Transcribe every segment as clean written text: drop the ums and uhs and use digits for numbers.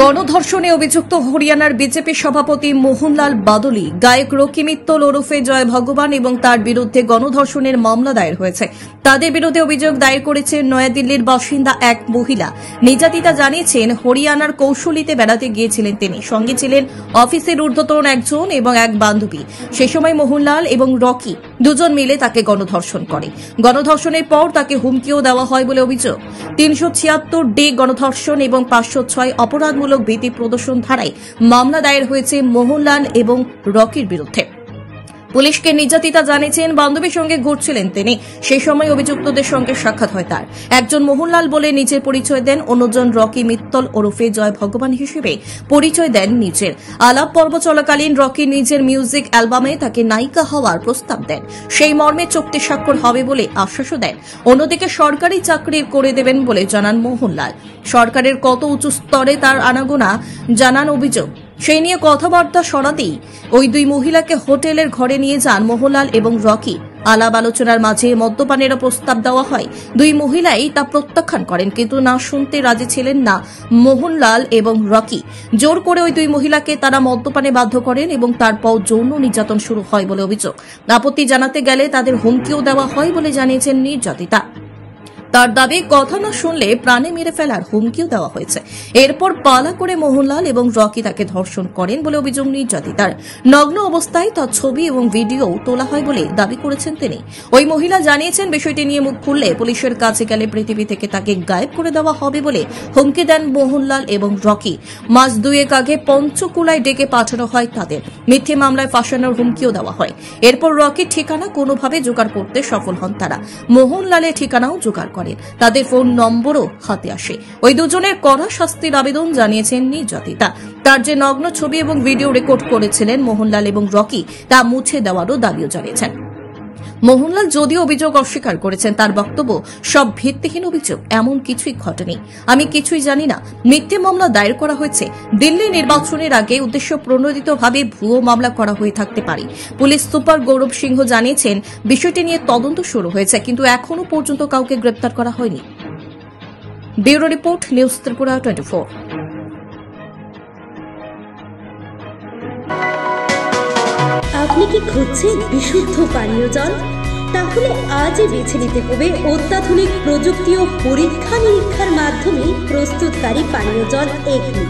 গণধর্ষণে অভিযুক্ত হরিয়ানার বিজেপি সভাপতি মোহনলাল বাদলি, গায়ক রকি মিত্তল ওরফে জয় ভগবান এবং তার বিরুদ্ধে গণধর্ষণের মামলা দায়ের হয়েছে। তাদের বিরুদ্ধে অভিযোগ দায়ের করেছেন নয়াদিল্লির বাসিন্দা এক মহিলা। নির্যাতিতা জানিয়েছেন, হরিয়ানার কৌশলীতে বেড়াতে গিয়েছিলেন তিনি। সঙ্গে ছিলেন অফিসের ঊর্ধ্বতন একজন এবং এক বান্ধবী। সে সময় মোহনলাল এবং রকি দুজন মিলে তাকে গণধর্ষণ করে। গণধর্ষণের পর তাকে হুমকিও দেওয়া হয় বলে অভিযোগ। 376 গণধর্ষণ এবং 506 অপরাধমূলক ভীতি প্রদর্শন ধারায় মামলা দায়ের হয়েছে মোহনলাল এবং রকির বিরুদ্ধে। পুলিশকে নির্যাতিতা জানিয়েছেন, বান্ধবীর সঙ্গে ঘুরছিলেন তিনি। সেই সময় অভিযুক্তদের সঙ্গে সাক্ষাৎ হয় তার। একজন মোহনলাল বলে নিজের পরিচয় দেন, অন্যজন রকি মিত্তল ওরফে জয় ভগবান হিসেবে পরিচয় দেন নিজের। আলাপ পর্ব চলাকালীন রকি নিজের মিউজিক অ্যালবামে তাকে নায়িকা হওয়ার প্রস্তাব দেন। সেই মর্মে চুক্তি স্বাক্ষর হবে বলে আশ্বাসও দেন। অন্যদিকে সরকারি চাকরি করে দেবেন বলে জানান মোহনলাল। সরকারের কত উঁচু স্তরে তার আনাগোনা জানান অভিযোগ। সেই নিয়ে কথাবার্তা সরাতেই ওই দুই মহিলাকে হোটেলের ঘরে নিয়ে যান মোহনলাল এবং রকি। আলাপ আলোচনার মাঝে মদ্যপানেরও প্রস্তাব দেওয়া হয়। দুই মহিলাই তা প্রত্যাখ্যান করেন, কিন্তু না শুনতে রাজি ছিলেন না মোহনলাল এবং রকি। জোর করে ওই দুই মহিলাকে তারা মদ্যপানে বাধ্য করেন এবং তারপর যৌন নির্যাতন শুরু হয় বলে অভিযোগ। আপত্তি জানাতে গেলে তাদের হুমকিও দেওয়া হয় বলে জানিয়েছেন নির্যাতিতা। তার দাবি, কথা না শুনলে প্রাণে মেরে ফেলার হুমকিও দেওয়া হয়েছে। এরপর পালা করে মোহনলাল এবং রকি তাকে ধর্ষণ করেন বলে অভিযোগ নির্যাতিতার। নগ্ন অবস্থায় তার ছবি এবং ভিডিও তোলা হয় বলে দাবি করেছেন তিনি। ওই মহিলা জানিয়েছেন, বিষয়টি নিয়ে মুখ খুললে পুলিশের কাছে গেলে পৃথিবী থেকে তাকে গায়েব করে দেওয়া হবে বলে হুমকি দেন মোহনলাল এবং রকি। মাস দুয়েক আগে পঞ্চকুলায় ডেকে পাঠানো হয় তাদের। মিথ্যে মামলায় ফাঁসানোর হুমকিও দেওয়া হয়। এরপর রকির ঠিকানা কোনোভাবে জোগাড় করতে সফল হন তারা। মোহনলালের ঠিকানাও জোগাড় করেন। তাদের ফোন নম্বরও হাতে আসে। ওই দুজনের কড়া শাস্তির আবেদন জানিয়েছেন নির্যাতিতা। তার যে নগ্ন ছবি এবং ভিডিও রেকর্ড করেছিলেন মোহনলাল এবং রকি, তা মুছে দেওয়ারও দাবিও জানিয়েছেন। মোহনলাল যদিও অভিযোগ অস্বীকার করেছেন, তার বক্তব্য সব ভিত্তিহীন অভিযোগ, এমন কিছুই ঘটেনি, আমি কিছুই জানি না। মিথ্যে মামলা দায়ের করা হয়েছে। দিল্লি নির্বাচনের আগে উদ্দেশ্য প্রণোদিতভাবে ভুয়ো মামলা করা হয়ে থাকতে পারে। পুলিশ সুপার গৌরব সিংহ জানিয়েছেন, বিষয়টি নিয়ে তদন্ত শুরু হয়েছে, কিন্তু এখনো পর্যন্ত কাউকে গ্রেপ্তার করা হয়নি। Bureau report, news Tripura 24। আপনি কি খুঁজছেন বিশুদ্ধ পানীয় জল? তাহলে আজই বেছে নিতে হবে অত্যাধুনিক প্রযুক্তি ও পরীক্ষা নিরীক্ষার মাধ্যমে প্রস্তুতকারী পানীয় জল একমি।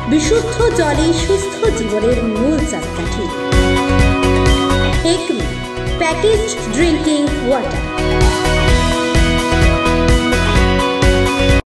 বিশুদ্ধ জলে সুস্থ জীবনের মূল চাবিকাঠি। Acme packaged drinking water.